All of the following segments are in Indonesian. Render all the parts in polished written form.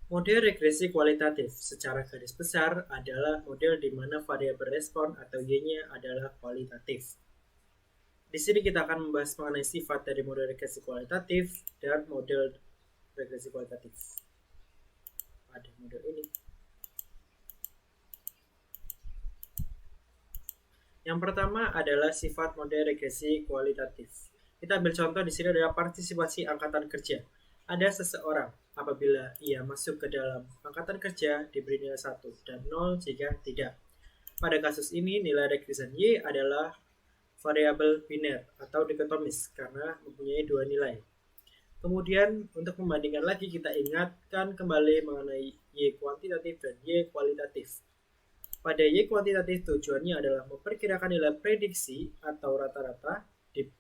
Model regresi kualitatif secara garis besar adalah model di mana variabel respon atau Y-nya adalah kualitatif. Di sini kita akan membahas mengenai sifat dari model regresi kualitatif dan model regresi kualitatif pada model ini. Yang pertama adalah sifat model regresi kualitatif. Kita ambil contoh di sini adalah partisipasi angkatan kerja. Ada seseorang apabila ia masuk ke dalam angkatan kerja diberi nilai 1 dan 0 jika tidak. Pada kasus ini nilai regresian Y adalah variabel biner atau dikotomis karena mempunyai dua nilai. Kemudian untuk membandingkan lagi kita ingatkan kembali mengenai Y kuantitatif dan Y kualitatif. Pada Y kuantitatif tujuannya adalah memperkirakan nilai prediksi atau rata-rata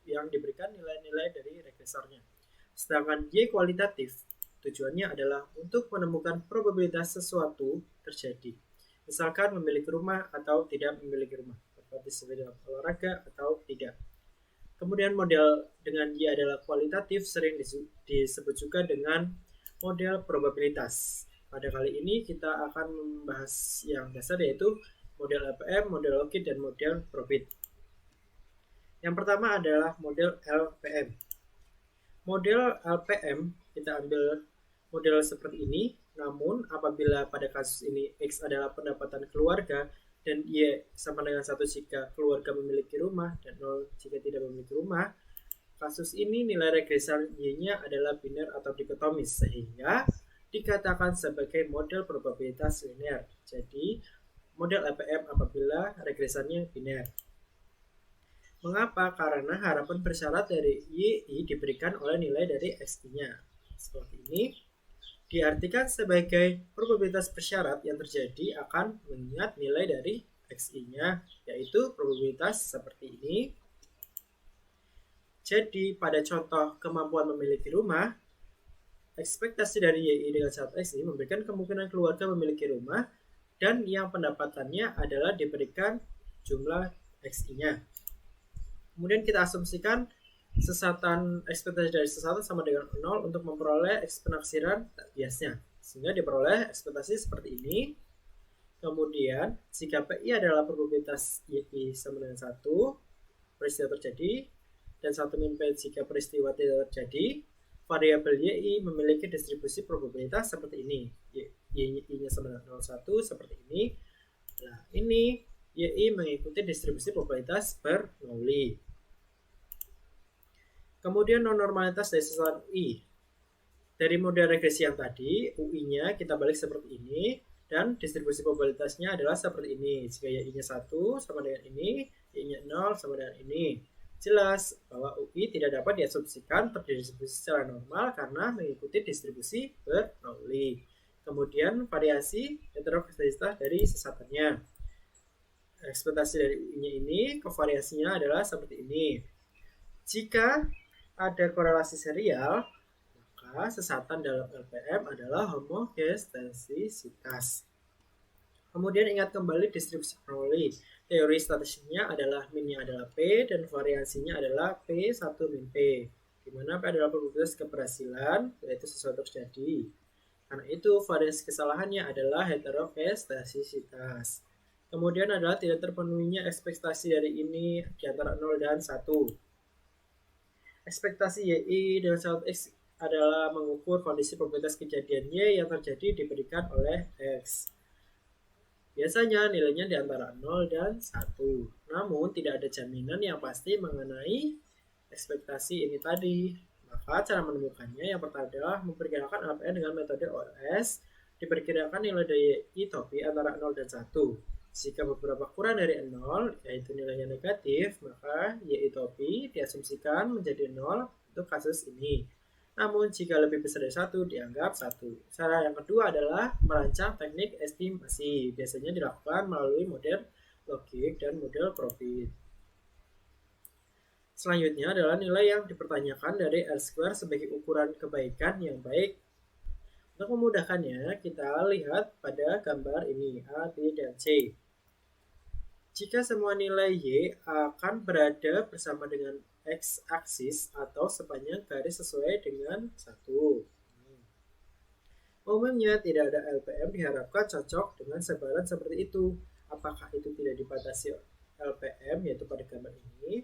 yang diberikan nilai-nilai dari regresornya. Sedangkan Y kualitatif tujuannya adalah untuk menemukan probabilitas sesuatu terjadi. Misalkan memiliki rumah atau tidak memiliki rumah, berpartisipasi dalam olahraga atau tidak. Kemudian model dengan Y adalah kualitatif sering disebut juga dengan model probabilitas. Pada kali ini kita akan membahas yang dasar yaitu model LPM, model Lockheed, dan model Probit. Yang pertama adalah model LPM. Model LPM kita ambil model seperti ini, namun apabila pada kasus ini X adalah pendapatan keluarga dan Y sama dengan 1 jika keluarga memiliki rumah dan 0 jika tidak memiliki rumah, kasus ini nilai regresian Y-nya adalah biner atau dikotomis sehingga dikatakan sebagai model probabilitas linear. Jadi model LPM apabila regresiannya biner. Mengapa? Karena harapan bersyarat dari Y diberikan oleh nilai dari XI-nya. Seperti ini. Diartikan sebagai probabilitas bersyarat yang terjadi akan mengingat nilai dari XI-nya, yaitu probabilitas seperti ini. Jadi pada contoh kemampuan memiliki rumah, ekspektasi dari Y dengan syarat XI memberikan kemungkinan keluarga memiliki rumah dan yang pendapatannya adalah diberikan jumlah XI-nya. Kemudian kita asumsikan ekspektasi dari sesatan sama dengan 0 untuk memperoleh eksponaksiran biasnya. Sehingga diperoleh ekspektasi seperti ini. Kemudian jika PI adalah probabilitas YI sama dengan 1, peristiwa terjadi, dan 1 min P jika peristiwa tidak terjadi, variabel YI memiliki distribusi probabilitas seperti ini. YI-nya sama dengan 0,1 seperti ini. Nah, ini YI mengikuti distribusi probabilitas Bernoulli. Kemudian non-normalitas dari sasaran UI. Dari model regresi yang tadi, UI-nya kita balik seperti ini, dan distribusi probabilitasnya adalah seperti ini. Jika Y-nya 1 sama dengan ini, Y-nya 0 sama dengan ini. Jelas bahwa UI tidak dapat diasumsikan terdistribusi secara normal karena mengikuti distribusi Bernoulli. Kemudian variasi heteroskedasitas dari sesatannya. Ekspektasi dari UI-nya ini, kovariasinya adalah seperti ini. Jika ada korelasi serial, maka sesatan dalam LPM adalah homogestasitas. Kemudian ingat kembali distribusi Bernoulli. Teori statistiknya adalah minnya adalah P dan variasinya adalah P1 min P. Di mana P adalah probabilitas keberhasilan, yaitu sesuatu terjadi. Karena itu variasi kesalahannya adalah heteroskedasitas. Kemudian adalah tidak terpenuhinya ekspektasi dari ini di antara 0 dan 1. Ekspektasi YI dengan syarat X adalah mengukur kondisi probabilitas kejadian Y yang terjadi diberikan oleh X. Biasanya nilainya di antara 0 dan 1. Namun tidak ada jaminan yang pasti mengenai ekspektasi ini tadi. Maka cara menemukannya yang pertama adalah memperkirakan LPM dengan metode OLS. Diperkirakan nilai dari Y topi antara 0 dan 1. Jika beberapa kurang dari 0, yaitu nilainya negatif, maka Y topi diasumsikan menjadi 0 untuk kasus ini. Namun jika lebih besar dari 1, dianggap 1. Cara yang kedua adalah merancang teknik estimasi. Biasanya dilakukan melalui model logik dan model Probit. Selanjutnya adalah nilai yang dipertanyakan dari R-square sebagai ukuran kebaikan yang baik. Untuk memudahkannya, kita lihat pada gambar ini, A, B, dan C. Jika semua nilai Y akan berada bersama dengan X-aksis atau sepanjang garis sesuai dengan 1. Umumnya tidak ada LPM diharapkan cocok dengan sebaran seperti itu. Apakah itu tidak dibatasi LPM, yaitu pada gambar ini,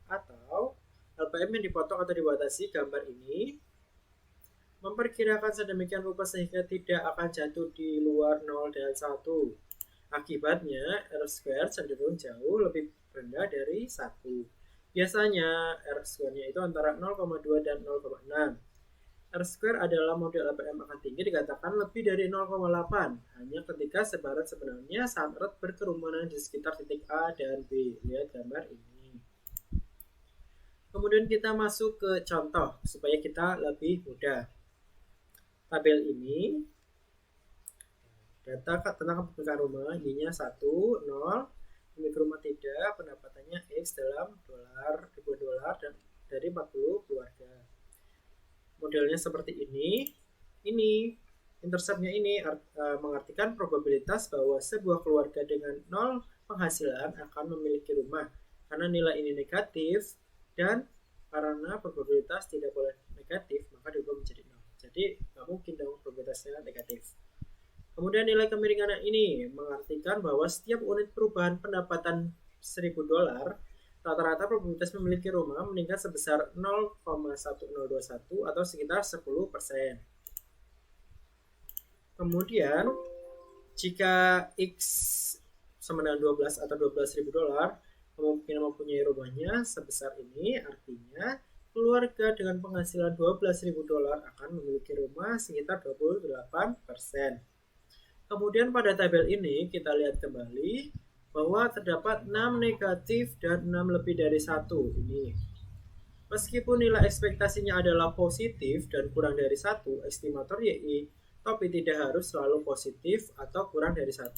atau LPM yang dipotong atau dibatasi gambar ini memperkirakan sedemikian rupa sehingga tidak akan jatuh di luar 0 dan 1. Akibatnya R2 cenderung jauh lebih rendah dari 1. Biasanya R2-nya itu antara 0,2 dan 0,6. R2 adalah model LPM akan tinggi dikatakan lebih dari 0,8 hanya ketika sebaran sebenarnya sangat berkerumunan di sekitar titik A dan B. Lihat gambar ini. Kemudian kita masuk ke contoh supaya kita lebih mudah. Tabel ini data tentang kepemilikan rumah, Y-nya 1, 0, pemilik rumah tidak, pendapatannya X dalam ribuan dolar dan dari 40 keluarga. Modelnya seperti ini interceptnya ini mengartikan probabilitas bahwa sebuah keluarga dengan 0 penghasilan akan memiliki rumah karena nilai ini negatif, dan karena probabilitas tidak boleh negatif maka diubah menjadi 0. Jadi nggak mungkin dong probabilitasnya negatif. Kemudian nilai kemiringan ini mengartikan bahwa setiap unit perubahan pendapatan $1.000, rata-rata probabilitas memiliki rumah meningkat sebesar 0,1021 atau sekitar 10%. Kemudian jika X sama dengan 12 atau $12.000, kemungkinan mempunyai rumahnya sebesar ini, artinya keluarga dengan penghasilan $12.000 akan memiliki rumah sekitar 28%. Kemudian pada tabel ini kita lihat kembali bahwa terdapat 6 negatif dan 6 lebih dari 1 ini. Meskipun nilai ekspektasinya adalah positif dan kurang dari 1, estimator YI, tapi tidak harus selalu positif atau kurang dari 1.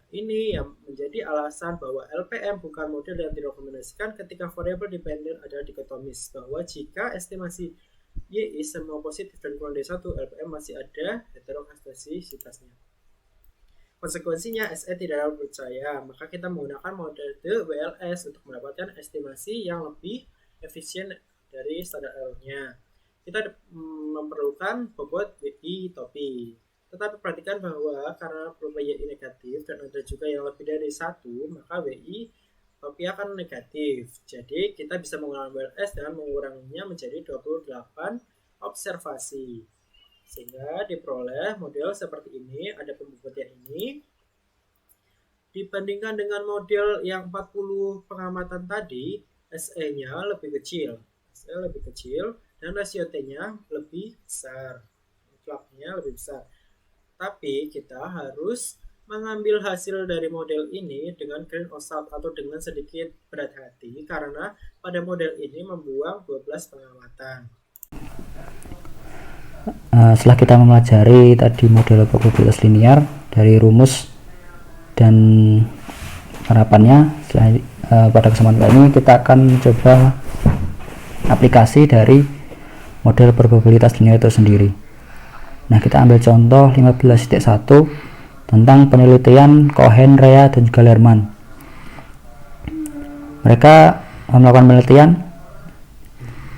Ini yang menjadi alasan bahwa LPM bukan model yang direkomendasikan ketika variabel dependen adalah dikotomis, bahwa jika estimasi YI semua positif dan kurang dari 1, LPM masih ada heteroskedasitasnya. Konsekuensinya SE tidak dapat percaya, maka kita menggunakan model WLS untuk mendapatkan estimasi yang lebih efisien dari standar error-nya. Kita memerlukan bobot WI topi. Tetapi perhatikan bahwa karena perubahan YI negatif dan ada juga yang lebih dari 1, maka WI topi akan negatif. Jadi kita bisa menggunakan WLS dengan menguranginya menjadi 28 observasi. Sehingga diperoleh model seperti ini, ada pembobotnya ini. Dibandingkan dengan model yang 40 pengamatan tadi, SE-nya lebih kecil. SE lebih kecil dan rasio T-nya lebih besar. Flap-nya lebih besar. Tapi kita harus mengambil hasil dari model ini dengan grain of salt atau dengan sedikit berat hati karena pada model ini membuang 12 pengamatan. Setelah kita mempelajari tadi model probabilitas linear dari rumus dan penerapannya, pada kesempatan kali ini kita akan coba aplikasi dari model probabilitas linear itu sendiri. Nah, kita ambil contoh 15.1 tentang penelitian Cohen, Rea, dan juga Lerman. Mereka melakukan penelitian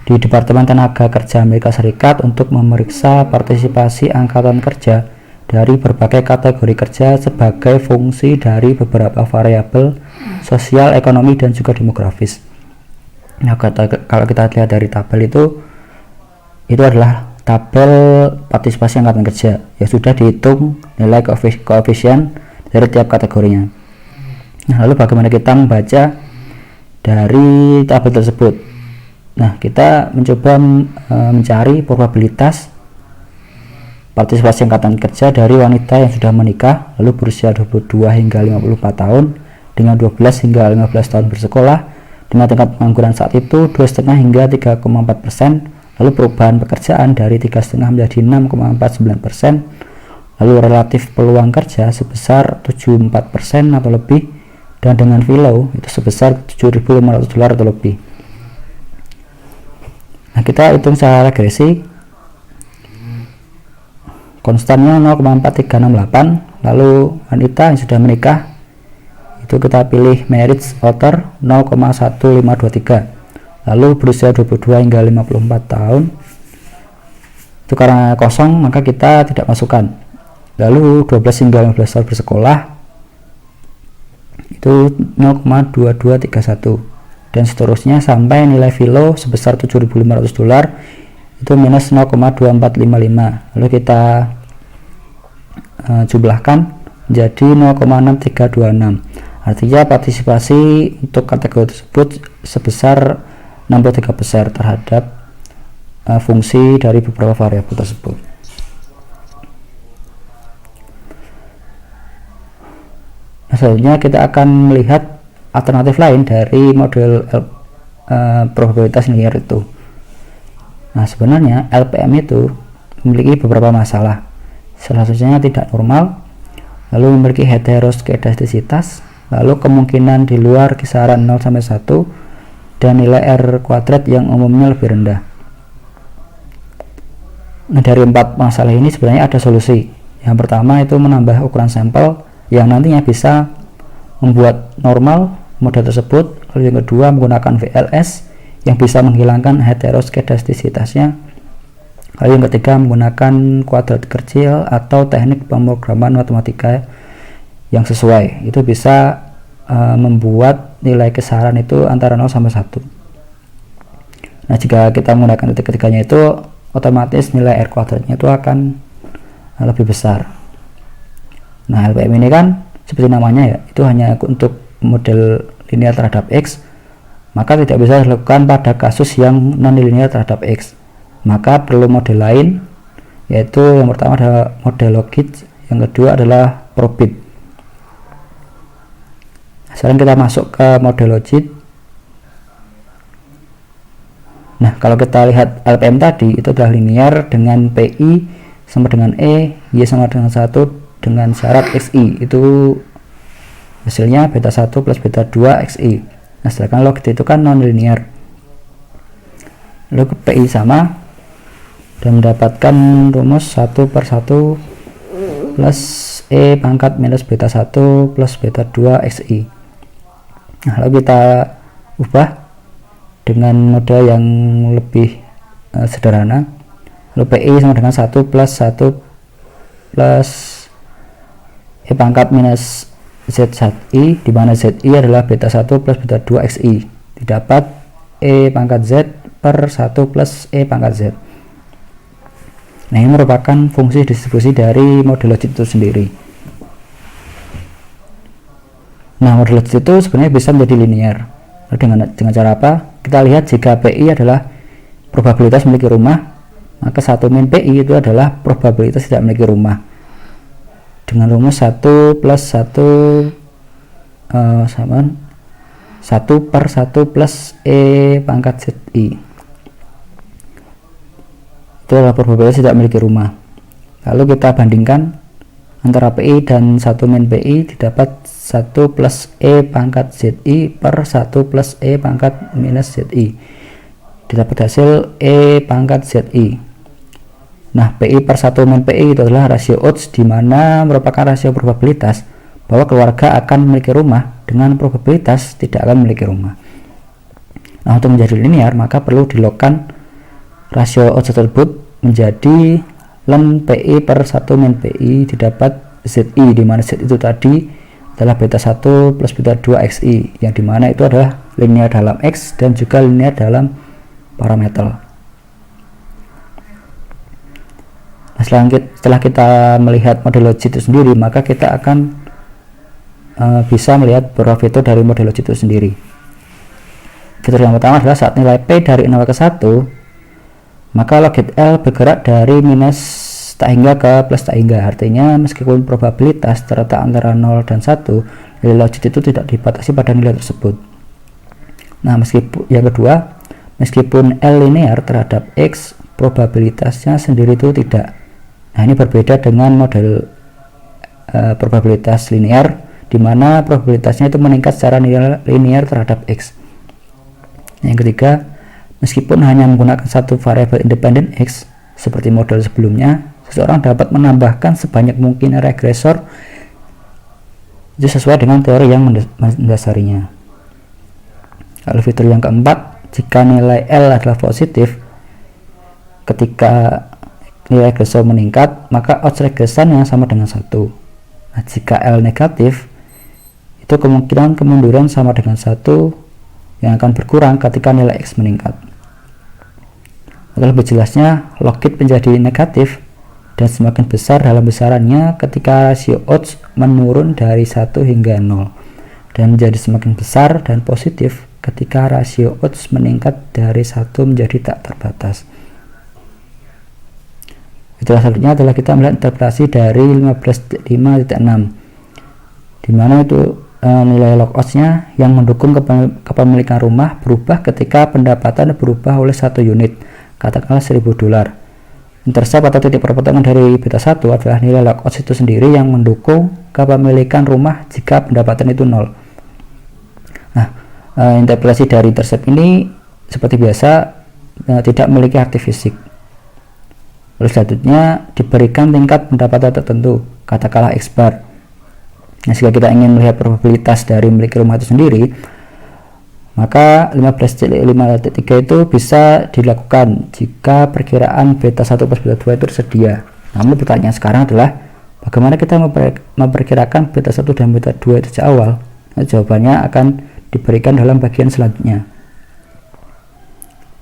di Departemen Tenaga Kerja Amerika Serikat untuk memeriksa partisipasi angkatan kerja dari berbagai kategori kerja sebagai fungsi dari beberapa variabel sosial, ekonomi, dan juga demografis. Nah, kalau kita lihat dari tabel itu adalah tabel partisipasi angkatan kerja yang sudah dihitung nilai koefisien dari tiap kategorinya. Nah, lalu bagaimana kita membaca dari tabel tersebut? Nah, kita mencoba mencari probabilitas partisipasi angkatan kerja dari wanita yang sudah menikah lalu berusia 22 hingga 54 tahun dengan 12 hingga 15 tahun bersekolah dengan tingkat pengangguran saat itu 2,5 hingga 3,4%, lalu perubahan pekerjaan dari 3,5 menjadi 6,49%, lalu relatif peluang kerja sebesar 74% atau lebih, dan dengan filo itu sebesar $7.500 atau lebih. Nah, kita hitung secara regresi. Konstannya 0,4368, lalu wanita yang sudah menikah itu kita pilih marriage order 0,1523, lalu berusia 22 hingga 54 tahun Itu karena kosong maka kita tidak masukkan. Lalu 12 hingga 15 tahun bersekolah itu 0,2231 dan seterusnya sampai nilai filo sebesar $7.500 itu minus 0,2455. Lalu kita jumlahkan menjadi 0,6326. Artinya partisipasi untuk kategori tersebut sebesar 63% terhadap fungsi dari beberapa variabel tersebut. Nah, selanjutnya kita akan melihat alternatif lain dari model probabilitas linear itu. Nah, sebenarnya LPM itu memiliki beberapa masalah. Salah satunya tidak normal, lalu memiliki heteroskedastisitas, lalu kemungkinan di luar kisaran 0 sampai 1 dan nilai R kuadrat yang umumnya lebih rendah. Nah, dari 4 masalah ini sebenarnya ada solusi. Yang pertama itu menambah ukuran sampel yang nantinya bisa membuat normal model tersebut. Lalu yang kedua menggunakan VLS yang bisa menghilangkan heteroskedastisitasnya. Lalu yang ketiga menggunakan kuadrat kecil atau teknik pemrograman matematika yang sesuai. Itu bisa membuat nilai kisaran itu antara 0 sampai 1. Nah, jika kita menggunakan titik ketiganya itu otomatis nilai R kuadratnya itu akan lebih besar. Nah, LPM ini kan seperti namanya ya, itu hanya untuk model linear terhadap X, maka tidak bisa dilakukan pada kasus yang non-linear terhadap X. Maka perlu model lain, yaitu yang pertama adalah model logit, yang kedua adalah probit. Sekarang kita masuk ke model logit. Nah, kalau kita lihat LPM tadi itu adalah linear dengan PI sama dengan E, Y sama dengan 1 dengan syarat XI. Itu hasilnya beta 1 plus beta 2 XI. Nah, sedangkan logit itu kan non linear. Lalu PI sama dan mendapatkan rumus 1/1 plus E pangkat minus beta 1 plus beta 2 XI. Nah, lalu kita ubah dengan model yang lebih sederhana. Lalu PI sama dengan 1 plus 1 plus E pangkat minus ZI, di mana ZI adalah beta 1 plus beta 2 XI, didapat E pangkat Z per 1 plus E pangkat Z. Nah, ini merupakan fungsi distribusi dari model logit itu sendiri. Nah, model logit itu sebenarnya bisa menjadi linear. Dengan cara apa? Kita lihat jika PI adalah probabilitas memiliki rumah, maka 1 min PI itu adalah probabilitas tidak memiliki rumah. Dengan rumus 1 plus 1 sama 1 per 1 plus E pangkat ZI. Itu adalah probabilitas tidak memiliki rumah. Lalu kita bandingkan antara PI dan 1 min PI, didapat 1 plus E pangkat ZI per 1 plus E pangkat minus ZI, didapat hasil E pangkat ZI. Nah, PI per 1 min PI itu adalah rasio odds, di mana merupakan rasio probabilitas bahwa keluarga akan memiliki rumah dengan probabilitas tidak akan memiliki rumah. Nah, untuk menjadi linear maka perlu dilogkan rasio odds tersebut menjadi ln PI per 1 min PI didapat ZI, di mana Z itu tadi adalah beta 1 plus beta 2 XI, yang dimana itu adalah linear dalam X dan juga linear dalam parameter. Nah, setelah kita melihat model logit itu sendiri, maka kita akan bisa melihat beberapa fitur dari model logit itu sendiri. Fitur yang pertama adalah saat nilai P dari 0 ke 1, maka logit L bergerak dari minus tak hingga ke plus tak hingga. Artinya meskipun probabilitas terletak antara 0 dan 1, nilai logit itu tidak dibatasi pada nilai tersebut. Nah, yang kedua, meskipun L linear terhadap X, probabilitasnya sendiri itu tidak. Nah, ini berbeda dengan model probabilitas linear, di mana probabilitasnya itu meningkat secara linear terhadap X. Yang ketiga, meskipun hanya menggunakan satu variabel independen X seperti model sebelumnya, seseorang dapat menambahkan sebanyak mungkin regresor itu sesuai dengan teori yang mendasarinya. Lalu fitur yang keempat, jika nilai L adalah positif ketika nilai regresor meningkat, maka odds regresan yang sama dengan 1. Nah, jika L negatif, itu kemungkinan kemunduran sama dengan 1 yang akan berkurang ketika nilai X meningkat. Atau lebih jelasnya, logit menjadi negatif dan semakin besar dalam besarannya ketika rasio odds menurun dari 1 hingga 0, dan menjadi semakin besar dan positif ketika rasio odds meningkat dari 1 menjadi tak terbatas. Itulah selanjutnya adalah kita melihat interpretasi dari 15.5.6, di mana itu nilai log odds-nya yang mendukung kepemilikan rumah berubah ketika pendapatan berubah oleh 1 unit, katakanlah $1.000. Intercept atau titik perpotongan dari beta 1 adalah nilai log odds itu sendiri yang mendukung kepemilikan rumah jika pendapatan itu 0. Nah, interpretasi dari intercept ini seperti biasa tidak memiliki arti fisik. Lalu selanjutnya diberikan tingkat pendapatan tertentu, katakanlah X bar. Nah, jika kita ingin melihat probabilitas dari memiliki rumah itu sendiri, maka 15.5.3 itu bisa dilakukan jika perkiraan beta 1 plus beta 2 itu tersedia. Namun pertanyaan sekarang adalah bagaimana kita memperkirakan beta 1 dan beta 2 itu sejak awal? Nah, jawabannya akan diberikan dalam bagian selanjutnya.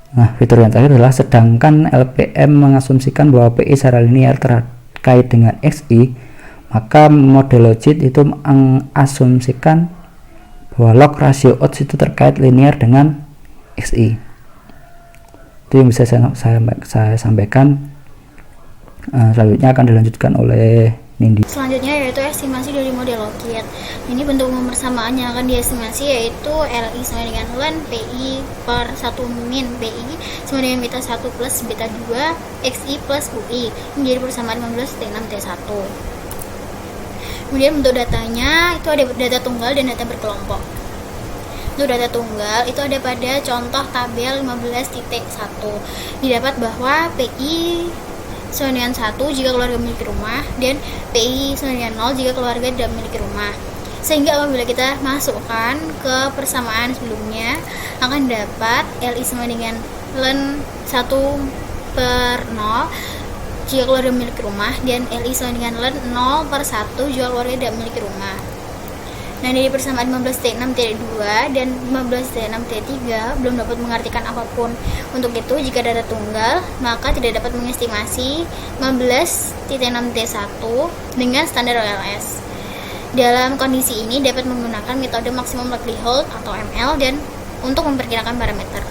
Nah, fitur yang terakhir adalah sedangkan LPM mengasumsikan bahwa PI secara linear terkait dengan XI, maka model logit itu mengasumsikan bahwa log rasio odds itu terkait linear dengan XI. Itu yang bisa saya sampaikan. Selanjutnya akan dilanjutkan oleh Nindi. Selanjutnya yaitu estimasi dari model logit. Ini bentuk umum persamaannya akan diestimasi yaitu LI sama dengan ln PI per 1 min PI sama dengan beta 1 plus beta 2 XI plus UI menjadi persamaan 15T6T1. Kemudian bentuk datanya itu ada data tunggal dan data berkelompok. Untuk data tunggal itu ada pada contoh tabel 15.1. Didapat bahwa PI sama dengan 1 jika keluarga memiliki rumah dan PI sama dengan 0 jika keluarga tidak memiliki rumah. Sehingga apabila kita masukkan ke persamaan sebelumnya akan dapat LI sama dengan ln 1 per 0 jika keluarga memiliki rumah dan LI sama dengan ln 0 per 1 jika keluarga tidak memiliki rumah. Nah, dari persamaan 15T6T2 dan 15T6T3 belum dapat mengartikan apapun. Untuk itu, jika data tunggal, maka tidak dapat mengestimasi 15T6T1 dengan standar OLS. Dalam kondisi ini dapat menggunakan metode maximum likelihood atau ML dan untuk memperkirakan parameter.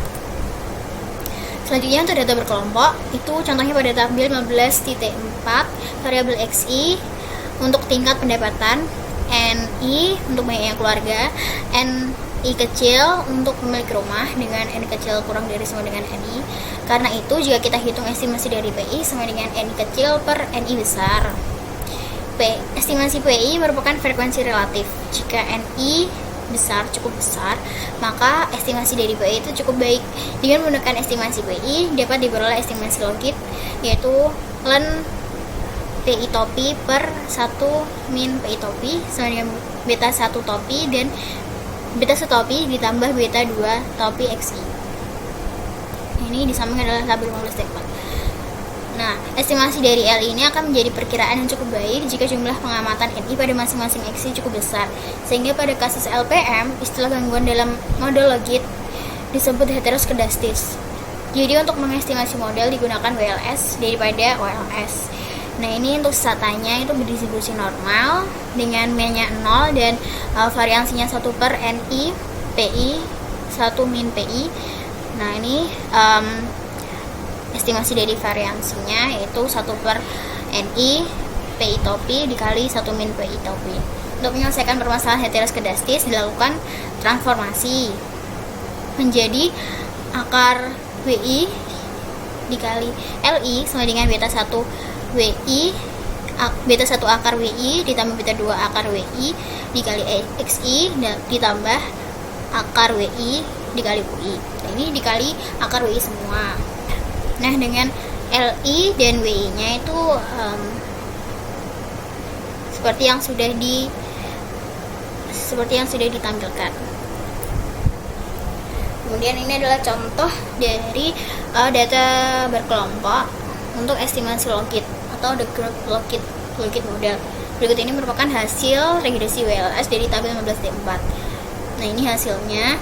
Selanjutnya untuk data berkelompok, itu contohnya pada tabel 15.4 variabel XI untuk tingkat pendapatan, NI untuk banyaknya keluarga, NI kecil untuk pemilik rumah dengan N kecil kurang dari sama dengan NI. Karena itu jika kita hitung estimasi dari PI sama dengan NI kecil per NI besar. Estimasi PI merupakan frekuensi relatif. Jika NI besar, cukup besar, maka estimasi dari PI itu cukup baik. Dengan menggunakan estimasi PI dapat diperoleh estimasi logit yaitu ln PI topi per 1 min PI topi sama dengan beta 1 topi dan beta 1 topi ditambah beta 2 topi XI. Ini disamakan adalah tabel 15T4. Nah, estimasi dari L ini akan menjadi perkiraan yang cukup baik jika jumlah pengamatan NI pada masing-masing XI cukup besar. Sehingga pada kasus LPM, istilah gangguan dalam model logit disebut heteroskedastis. Jadi untuk mengestimasi model digunakan WLS daripada OLS. Nah, ini untuk statanya itu berdistribusi normal dengan mean-nya 0 dan variansinya 1 per NI PI 1 min PI. Nah, ini estimasi dari variansinya yaitu 1 per NI PI topi dikali 1 min PI topi. Untuk menyelesaikan permasalahan heteroskedastis dilakukan transformasi menjadi akar WI dikali LI sama dengan beta 1 WI beta 1 akar WI ditambah beta 2 akar WI dikali XI ditambah akar WI dikali UI. Nah, ini dikali akar WI semua. Nah, dengan LI dan WI nya itu seperti yang sudah ditampilkan. Kemudian ini adalah contoh dari data berkelompok untuk estimasi logit atau the group logit model. Berikut ini merupakan hasil regresi WLS dari tabel 15D4. Nah, ini hasilnya.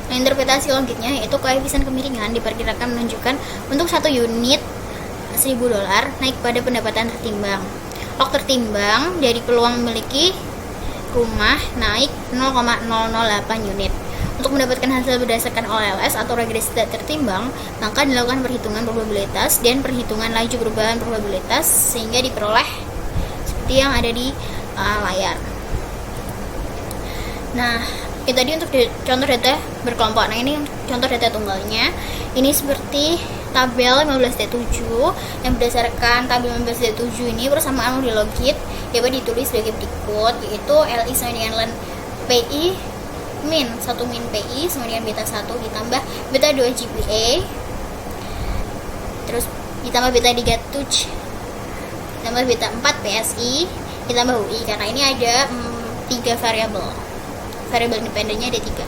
Nah, interpretasi logitnya yaitu koefisien kemiringan diperkirakan menunjukkan untuk 1 unit $1.000 naik pada pendapatan tertimbang. Log tertimbang dari peluang memiliki rumah naik 0,008 unit. Untuk mendapatkan hasil berdasarkan OLS atau regresi tidak tertimbang, maka dilakukan perhitungan probabilitas dan perhitungan laju perubahan probabilitas sehingga diperoleh seperti yang ada di layar. Nah, itu tadi untuk contoh data berkelompok. Nah, ini contoh data tunggalnya. Ini seperti tabel 15D7 yang berdasarkan tabel 15D7 ini persamaan model logit dapat ditulis sebagai berikut, yaitu LI sama dengan len PI min 1 min PI sama dengan beta 1 ditambah beta 2 GPA, terus ditambah beta 3 touch, ditambah beta 4 PSI, ditambah UI, karena ini ada 3 variabel independennya ada 3.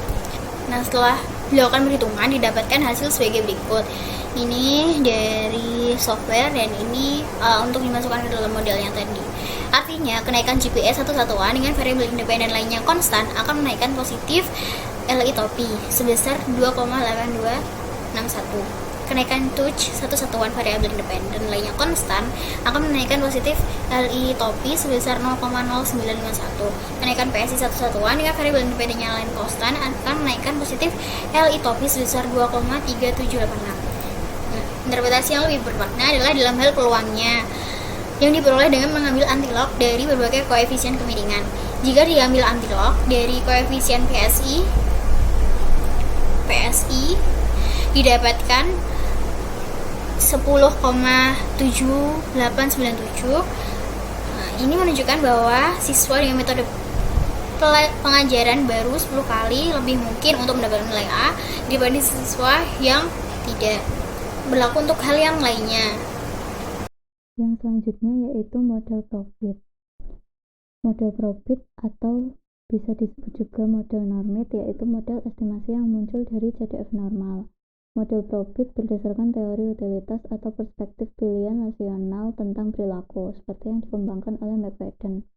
Nah, setelah dilakukan perhitungan didapatkan hasil sebagai berikut. Ini dari software dan ini untuk dimasukkan ke dalam model yang tadi. Artinya kenaikan GPS satu-satuan dengan variabel independen lainnya konstan akan menaikkan positif LI topi sebesar 2,8261. Kenaikan touch satu-satuan variabel independen lainnya konstan akan menaikkan positif LI topi sebesar 0,0951. Kenaikan PSI satu-satuan dengan variabel independennya lain konstan akan menaikkan positif LI topi sebesar 2,3786. Interpretasi yang lebih bermakna adalah dalam hal peluangnya yang diperoleh dengan mengambil antilog dari berbagai koefisien kemiringan. Jika diambil antilog dari koefisien PSI didapatkan 10,7897. Nah, ini menunjukkan bahwa siswa dengan metode pengajaran baru 10 kali lebih mungkin untuk mendapatkan nilai A dibanding siswa yang tidak. Berlaku untuk hal yang lainnya. Yang selanjutnya yaitu model profit. Model profit atau bisa disebut juga model normit yaitu model estimasi yang muncul dari CDF normal. Model profit berdasarkan teori utilitas atau perspektif pilihan rasional tentang perilaku seperti yang dikembangkan oleh McFadden.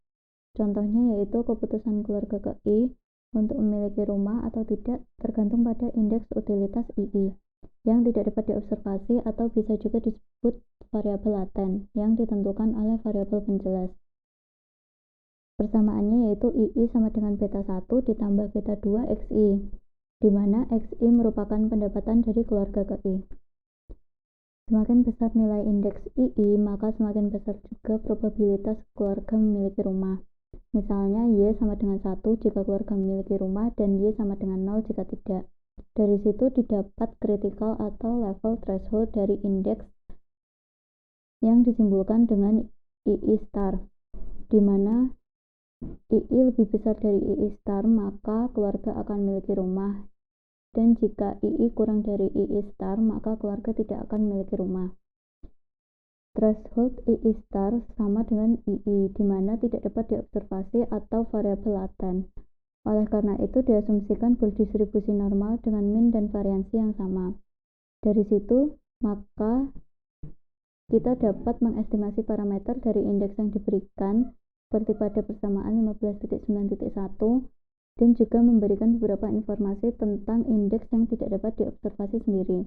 Contohnya yaitu keputusan keluarga ke I untuk memiliki rumah atau tidak tergantung pada indeks utilitas II yang tidak dapat diobservasi atau bisa juga disebut variabel laten yang ditentukan oleh variabel penjelas. Persamaannya yaitu II sama dengan beta 1 ditambah beta 2 XI, di mana XI merupakan pendapatan dari keluarga ke I. Semakin besar nilai indeks II, maka semakin besar juga probabilitas keluarga memiliki rumah. Misalnya, Y sama dengan 1 jika keluarga memiliki rumah dan Y sama dengan 0 jika tidak. Dari situ didapat critical atau level threshold dari indeks yang disimpulkan dengan II star, di mana II lebih besar dari II star maka keluarga akan memiliki rumah, dan jika II kurang dari II star maka keluarga tidak akan memiliki rumah. Threshold II star sama dengan II, di mana tidak dapat diobservasi atau variabel laten. Oleh karena itu diasumsikan berdistribusi normal dengan min dan variansi yang sama. Dari situ, maka kita dapat mengestimasi parameter dari indeks yang diberikan seperti pada persamaan 15.9.1 dan juga memberikan beberapa informasi tentang indeks yang tidak dapat diobservasi sendiri.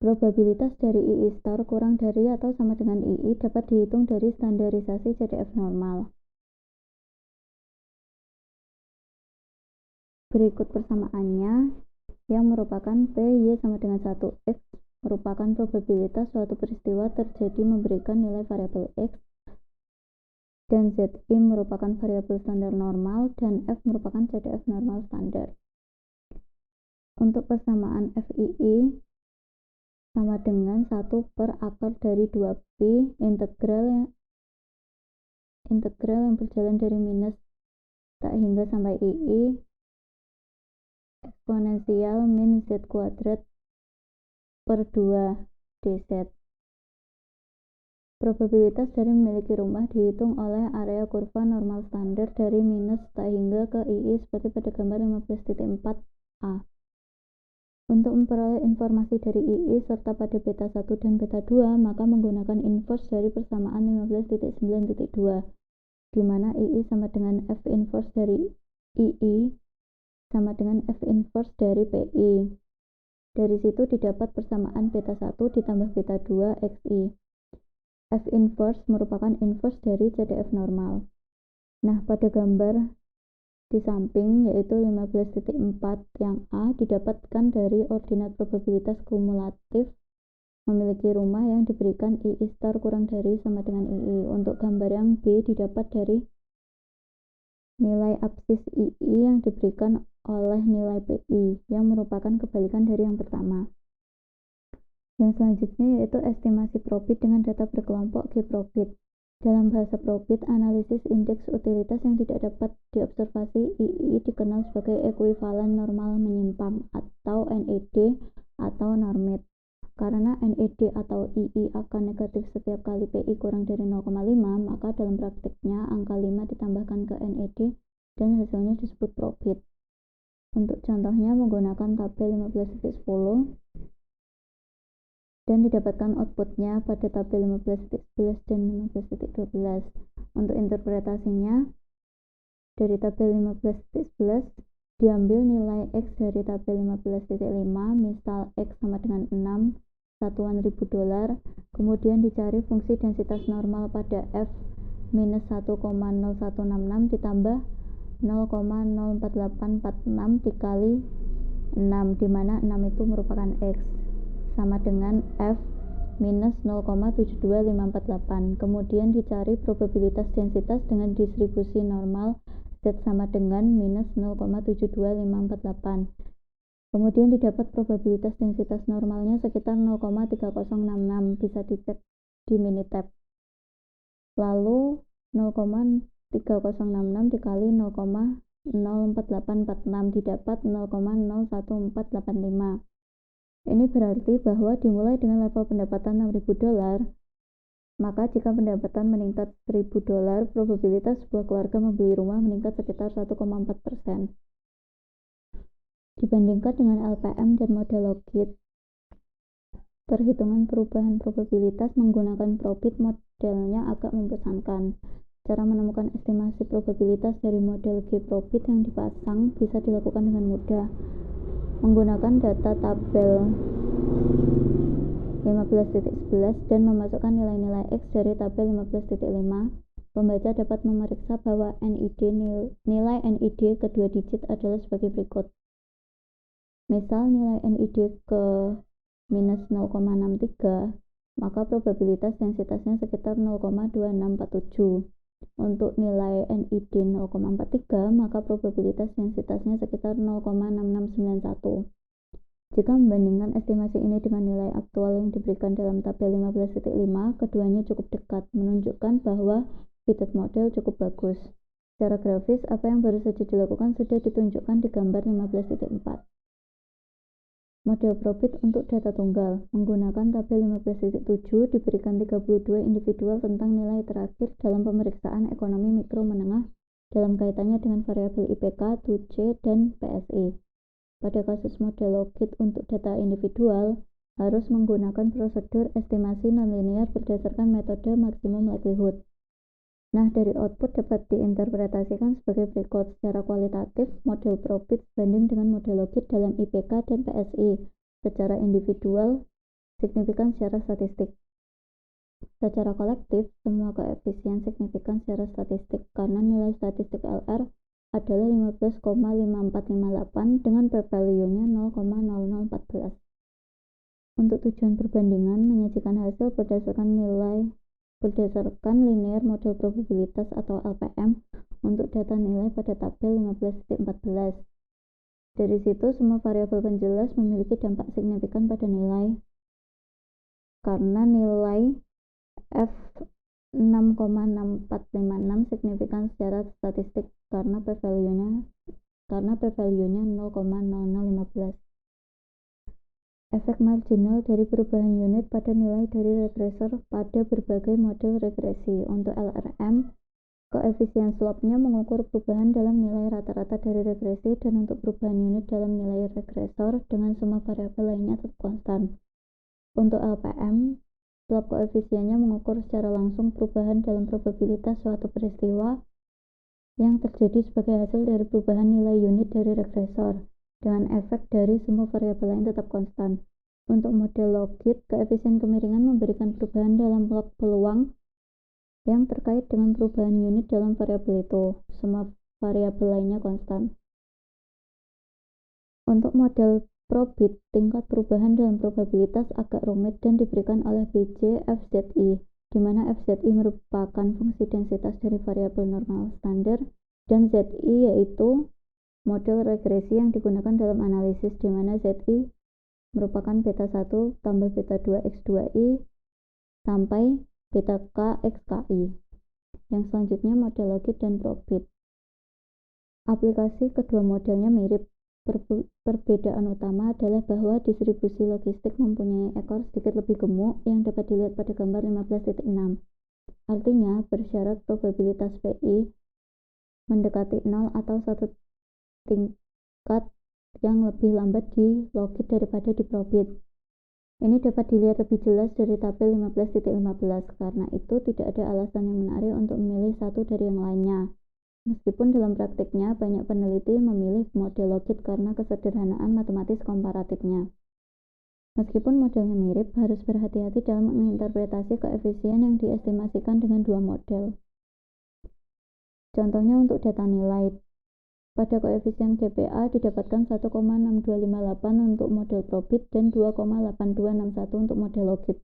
Probabilitas dari II star kurang dari atau sama dengan II dapat dihitung dari standarisasi CDF normal. Berikut persamaannya yang merupakan PY sama dengan 1X merupakan probabilitas suatu peristiwa terjadi memberikan nilai variabel X, dan ZI merupakan variabel standar normal dan F merupakan CDF normal standar. Untuk persamaan FII sama dengan 1 per akar dari 2Pi integral yang berjalan dari minus tak hingga sampai II eksponensial min Z kuadrat per 2 dz. Probabilitas dari memiliki rumah dihitung oleh area kurva normal standar dari minus tak hingga ke II seperti pada gambar 15.4a. Untuk memperoleh informasi dari II serta pada beta 1 dan beta 2, maka menggunakan inverse dari persamaan 15.9.2, di mana II sama dengan F inverse dari II sama dengan F inverse dari PI. Dari situ didapat persamaan beta 1 ditambah beta 2 XI. F inverse merupakan inverse dari CDF normal. Nah, pada gambar di samping yaitu 15.4 yang A didapatkan dari ordinat probabilitas kumulatif memiliki rumah yang diberikan II star kurang dari sama dengan II. Untuk gambar yang B didapat dari nilai absis II yang diberikan oleh nilai PI yang merupakan kebalikan dari yang pertama. Yang selanjutnya yaitu estimasi profit dengan data berkelompok G-profit. Dalam bahasa profit, analisis indeks utilitas yang tidak dapat diobservasi II dikenal sebagai ekuivalen normal menyimpang atau NED atau normit. Karena NED atau II akan negatif setiap kali PI kurang dari 0,5, maka dalam praktiknya angka 5 ditambahkan ke NED dan hasilnya disebut profit. Untuk contohnya menggunakan tabel 15.10 dan didapatkan outputnya pada tabel 15.11 dan 15.12. Untuk interpretasinya, dari tabel 15.11 diambil nilai X dari tabel 15.5, misal X sama dengan 6 satuan ribu dolar, kemudian dicari fungsi densitas normal pada F minus 1,0166 ditambah 0,04846 dikali 6, di mana 6 itu merupakan X, sama dengan F minus 0,72548. Kemudian dicari probabilitas densitas dengan distribusi normal Z sama dengan minus 0,72548. Kemudian didapat probabilitas densitas normalnya sekitar 0,3066, bisa dicek di Minitab. Lalu 0,3066 dikali 0,04846 didapat 0,01485. Ini berarti bahwa dimulai dengan level pendapatan 6.000 dolar, maka jika pendapatan meningkat 1.000 dolar, probabilitas sebuah keluarga membeli rumah meningkat sekitar 1,4%. Dibandingkan dengan LPM dan model Lockheed, perhitungan perubahan probabilitas menggunakan profit modelnya agak membosankan. Cara menemukan estimasi probabilitas dari model G-profit yang dipasang bisa dilakukan dengan mudah. Menggunakan data tabel 15.11 dan memasukkan nilai-nilai X dari tabel 15.5, pembaca dapat memeriksa bahwa nilai NID kedua digit adalah sebagai berikut. Misal nilai NID ke minus 0,63, maka probabilitas densitasnya sekitar 0,2647. Untuk nilai NID 0,43, maka probabilitas densitasnya sekitar 0,6691. Jika membandingkan estimasi ini dengan nilai aktual yang diberikan dalam tabel 15.5, keduanya cukup dekat, menunjukkan bahwa fitted model cukup bagus. Secara grafis, apa yang baru saja dilakukan sudah ditunjukkan di gambar 15.4. Model profit untuk data tunggal menggunakan tabel 15.7 diberikan 32 individual tentang nilai terakhir dalam pemeriksaan ekonomi mikro menengah dalam kaitannya dengan variabel IPK, 2C, dan PSI. Pada kasus model Lockheed untuk data individual harus menggunakan prosedur estimasi nonlinear berdasarkan metode maksimum likelihood. Nah, dari output dapat diinterpretasikan sebagai berikut. Secara kualitatif, model profit sebanding dengan model Lockheed dalam IPK dan PSI. Secara individual, signifikan secara statistik. Secara kolektif, semua koefisien signifikan secara statistik karena nilai statistik LR adalah 15,5458 dengan p-value-nya 0,0014. Untuk tujuan perbandingan, menyajikan hasil berdasarkan linear model probabilitas atau LPM untuk data nilai pada tabel 15.14. Dari situ, semua variabel penjelas memiliki dampak signifikan pada nilai. Karena nilai F6,6456 signifikan secara statistik karena p-value-nya 0,0015. Efek marginal dari perubahan unit pada nilai dari regressor pada berbagai model regresi. Untuk LRM, Koefisien slope-nya mengukur perubahan dalam nilai rata-rata dari regresi dan untuk perubahan unit dalam nilai regresor dengan semua variabel lainnya tetap konstan. Untuk LPM, slope koefisiennya mengukur secara langsung perubahan dalam probabilitas suatu peristiwa yang terjadi sebagai hasil dari perubahan nilai unit dari regresor, dengan efek dari semua variabel lain tetap konstan. Untuk model logit, koefisien kemiringan memberikan perubahan dalam log peluang yang terkait dengan perubahan unit dalam variabel itu. Semua variabel lainnya konstan. Untuk model probit, tingkat perubahan dalam probabilitas agak rumit dan diberikan oleh BJ FZI, di mana FZI merupakan fungsi densitas dari variabel normal standar dan ZI yaitu model regresi yang digunakan dalam analisis, di mana ZI merupakan beta 1 tambah beta 2 X2I sampai beta K XKI. Yang selanjutnya model logit dan probit. Aplikasi kedua modelnya mirip. Perbedaan utama adalah bahwa distribusi logistik mempunyai ekor sedikit lebih gemuk yang dapat dilihat pada gambar 15.6. Artinya, bersyarat probabilitas PI mendekati 0 atau satu tingkat yang lebih lambat di logit daripada di probit. Ini dapat dilihat lebih jelas dari tabel 15.15. Karena itu, tidak ada alasan yang menarik untuk memilih satu dari yang lainnya. Meskipun dalam praktiknya, banyak peneliti memilih model logit karena kesederhanaan matematis komparatifnya. Meskipun modelnya mirip, harus berhati-hati dalam menginterpretasi koefisien yang diestimasikan dengan dua model. Contohnya untuk data nilai. Pada koefisien GPA didapatkan 1,6258 untuk model probit dan 2,8261 untuk model logit.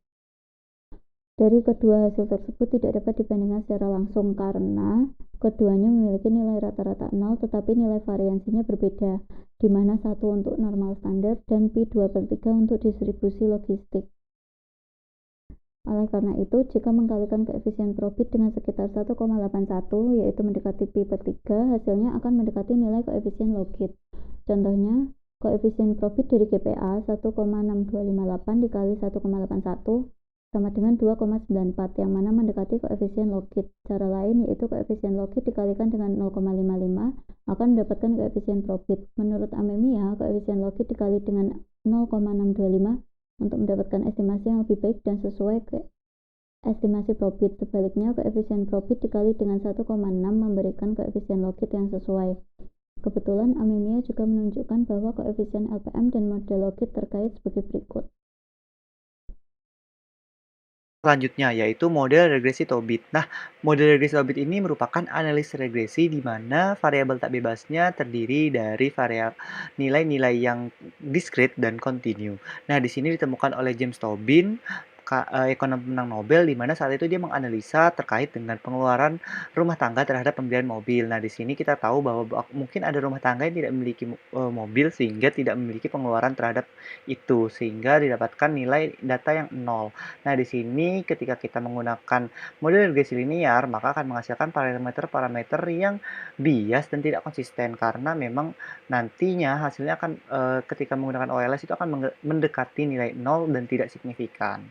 Dari kedua hasil tersebut tidak dapat dibandingkan secara langsung karena keduanya memiliki nilai rata-rata 0 tetapi nilai variansinya berbeda, di mana 1 untuk normal standar dan pi 2/3 untuk distribusi logistik. Oleh karena itu, jika mengkalikan koefisien probit dengan sekitar 1,81 yaitu mendekati pi per 3, hasilnya akan mendekati nilai koefisien logit. Contohnya, koefisien probit dari GPA 1,6258 dikali 1,81 sama dengan 2,94 yang mana mendekati koefisien logit. Cara lain yaitu koefisien logit dikalikan dengan 0,55 akan mendapatkan koefisien probit. Menurut Amemiya, koefisien logit dikali dengan 0,625 untuk mendapatkan estimasi yang lebih baik dan sesuai ke estimasi probit. Sebaliknya, koefisien probit dikali dengan 1,6 memberikan koefisien logit yang sesuai. Kebetulan Amemiya juga menunjukkan bahwa koefisien LPM dan model logit terkait sebagai berikut. Selanjutnya yaitu model regresi Tobit. Nah, model regresi Tobit ini merupakan analisis regresi di mana variabel tak bebasnya terdiri dari nilai-nilai yang diskrit dan kontinu. Nah, di sini ditemukan oleh James Tobin, ekonom pemenang Nobel, di mana saat itu dia menganalisa terkait dengan pengeluaran rumah tangga terhadap pembelian mobil. Nah, di sini kita tahu bahwa mungkin ada rumah tangga yang tidak memiliki mobil sehingga tidak memiliki pengeluaran terhadap itu, sehingga didapatkan nilai data yang 0. Nah, di sini ketika kita menggunakan model regresi linear, maka akan menghasilkan parameter-parameter yang bias dan tidak konsisten karena memang nantinya hasilnya akan ketika menggunakan OLS itu akan mendekati nilai 0 dan tidak signifikan.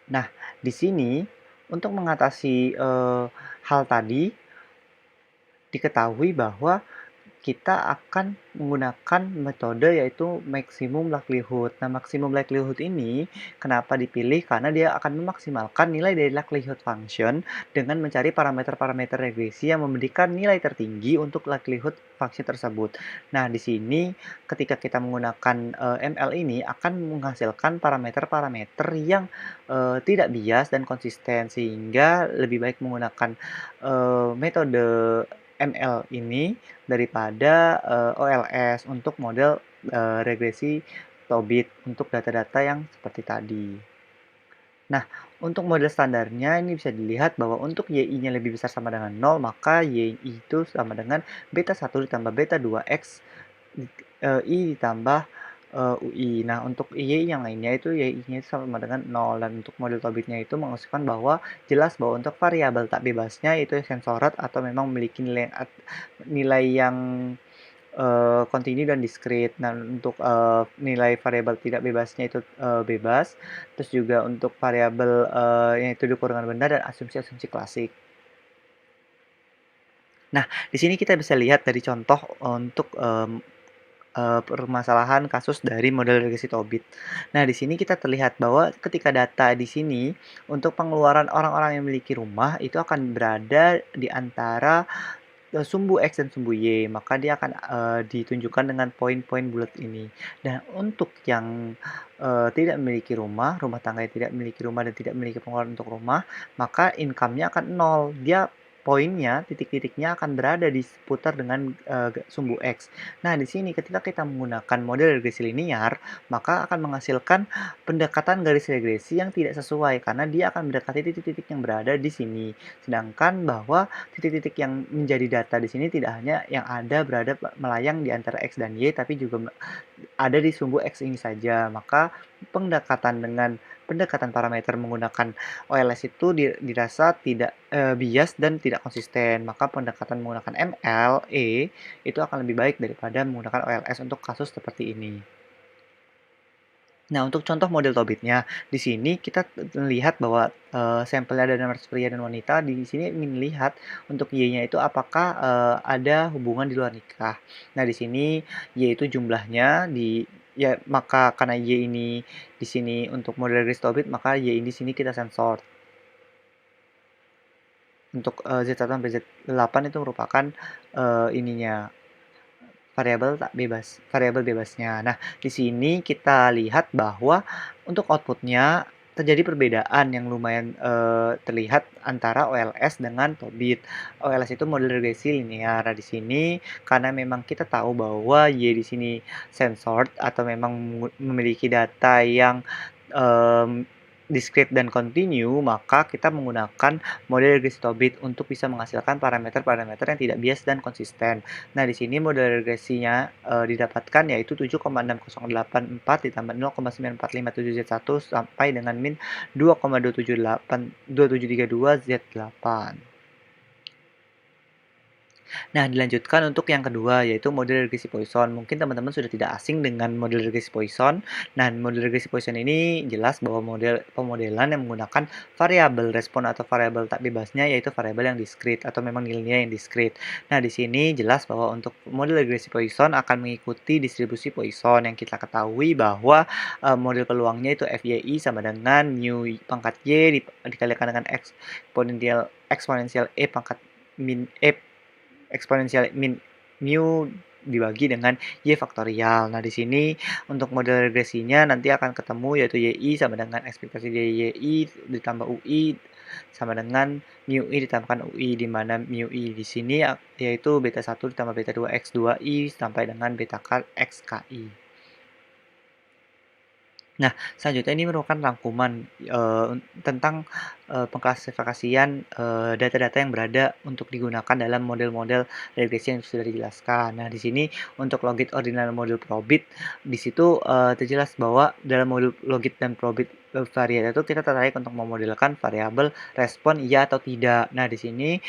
Nah, di sini untuk mengatasi hal tadi diketahui bahwa kita akan menggunakan metode yaitu maximum likelihood. Nah, maximum likelihood ini kenapa dipilih? Karena dia akan memaksimalkan nilai dari likelihood function dengan mencari parameter-parameter regresi yang memberikan nilai tertinggi untuk likelihood function tersebut. Nah, di sini ketika kita menggunakan ML ini akan menghasilkan parameter-parameter yang tidak bias dan konsisten, sehingga lebih baik menggunakan metode ML ini daripada OLS untuk model regresi Tobit untuk data-data yang seperti tadi. Nah, untuk model standarnya ini bisa dilihat bahwa untuk YI-nya lebih besar sama dengan 0, maka YI itu sama dengan beta 1 ditambah beta 2X I ditambah UI. Nah, untuk Y yang lainnya itu Y-nya sama dengan 0, dan untuk model Tobitnya itu mengusulkan bahwa jelas bahwa untuk variabel tak bebasnya itu sensorat atau memang memiliki nilai yang continue dan discrete. Nah, untuk nilai variabel tidak bebasnya itu bebas. Terus juga untuk variabel yang itu dikurangkan benar dan asumsi-asumsi klasik. Nah, di sini kita bisa lihat dari contoh untuk permasalahan kasus dari model regresi Tobit. Nah, di sini kita terlihat bahwa ketika data di sini untuk pengeluaran orang-orang yang memiliki rumah itu akan berada di antara sumbu X dan sumbu Y, maka dia akan ditunjukkan dengan poin-poin bulat ini. Dan untuk yang tidak memiliki rumah, rumah tangga yang tidak memiliki rumah dan tidak memiliki pengeluaran untuk rumah, maka income-nya akan nol. Dia poinnya, titik-titiknya akan berada di seputar dengan sumbu X. Nah, di sini ketika kita menggunakan model regresi linear, maka akan menghasilkan pendekatan garis regresi yang tidak sesuai karena dia akan mendekati titik-titik yang berada di sini. Sedangkan bahwa titik-titik yang menjadi data di sini tidak hanya yang ada berada melayang di antara X dan Y, tapi juga ada di sumbu X ini saja. Maka pendekatan parameter menggunakan OLS itu dirasa tidak bias dan tidak konsisten. Maka pendekatan menggunakan MLE itu akan lebih baik daripada menggunakan OLS untuk kasus seperti ini. Nah, untuk contoh model Tobitnya, di sini kita lihat bahwa sampelnya ada nama pria dan wanita. Di sini ingin lihat untuk Y-nya itu apakah ada hubungan di luar nikah. Nah, di sini Y itu jumlahnya ya maka karena Y ini di sini untuk model regresi Tobit, maka Y ini di sini kita sensor. Untuk Z1 sampai Z8 itu merupakan ininya variabel tak bebas, variabel bebasnya. Nah, di sini kita lihat bahwa untuk outputnya terjadi perbedaan yang lumayan terlihat antara OLS dengan Tobit. OLS itu model regresi linear. Nah, di sini karena memang kita tahu bahwa Y di sini censored atau memang memiliki data yang discrete dan continue, maka kita menggunakan model regresi Tobit untuk bisa menghasilkan parameter-parameter yang tidak bias dan konsisten. Nah, di sini model regresinya didapatkan yaitu 7,6084 ditambah 0,9457Z1 sampai dengan min 2,2732Z8. Nah, dilanjutkan untuk yang kedua, yaitu model regresi Poisson. Mungkin teman-teman sudah tidak asing dengan model regresi Poisson. Nah, model regresi Poisson ini jelas bahwa model pemodelan yang menggunakan variabel respon atau variabel tak bebasnya, yaitu variabel yang discrete atau memang nilainya yang discrete. Nah, di sini jelas bahwa untuk model regresi Poisson akan mengikuti distribusi Poisson yang kita ketahui bahwa model peluangnya itu FYI sama dengan mu pangkat Y dikalikan dengan eksponensial E pangkat min E eksponensial min mu dibagi dengan y faktorial. Nah, di sini untuk model regresinya nanti akan ketemu yaitu yi sama dengan ekspektasi dari yi ditambah ui sama dengan mu i ditambahkan ui, di mana mu i di sini yaitu beta 1 ditambah beta 2 x2i sampai dengan beta k xki. Nah, selanjutnya ini merupakan rangkuman tentang pengklasifikasian data-data yang berada untuk digunakan dalam model-model regresi yang sudah dijelaskan. Nah, di sini untuk logit ordinal model probit, di situ terjelas bahwa dalam model logit dan probit variabel itu kita tertarik untuk memodelkan variabel respon iya atau tidak. Nah, di sini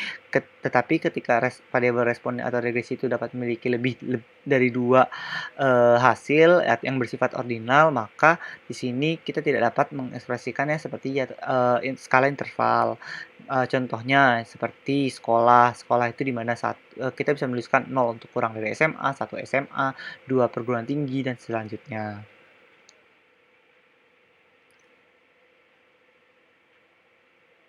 tetapi ketika variabel respon atau regresi itu dapat memiliki lebih dari dua hasil yang bersifat ordinal, maka di sini kita tidak dapat mengekspresikannya seperti skala interval. Contohnya seperti sekolah. Sekolah itu di mana kita bisa menuliskan 0 untuk kurang dari SMA, 1 SMA, 2 perguruan tinggi, dan selanjutnya.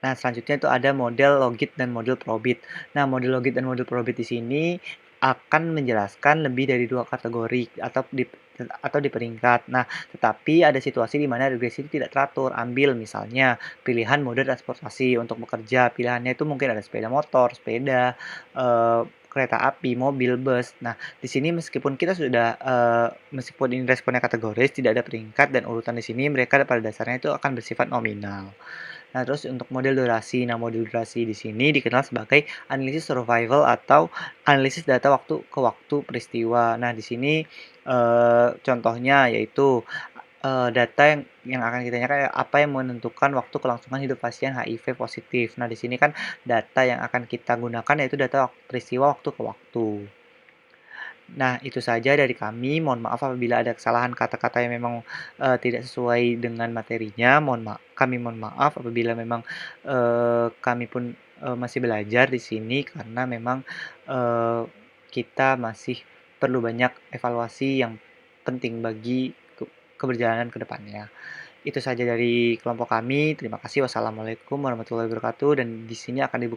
Nah, selanjutnya itu ada model logit dan model probit. Nah, model logit dan model probit di sini akan menjelaskan lebih dari dua kategori atau di peringkat. Nah, tetapi ada situasi di mana regresi itu tidak teratur. Ambil misalnya pilihan mode transportasi untuk bekerja. Pilihannya itu mungkin ada sepeda motor, sepeda, kereta api, mobil, bus. Nah, di sini meskipun ini responnya kategoris, tidak ada peringkat dan urutan di sini mereka pada dasarnya itu akan bersifat nominal. Nah, terus untuk model durasi. Nah, model durasi di sini dikenal sebagai analisis survival atau analisis data waktu ke waktu peristiwa. Nah, di sini contohnya yaitu data yang akan kita tanyakan apa yang menentukan waktu kelangsungan hidup pasien HIV positif. Nah, di sini kan data yang akan kita gunakan yaitu data peristiwa waktu ke waktu. Nah, itu saja dari kami. Mohon maaf apabila ada kesalahan kata-kata yang memang tidak sesuai dengan materinya. Kami mohon maaf apabila memang kami pun masih belajar di sini karena memang kita masih perlu banyak evaluasi yang penting bagi keberjalanan ke depannya. Itu saja dari kelompok kami. Terima kasih. Wassalamualaikum warahmatullahi wabarakatuh. Dan di sini akan dibuka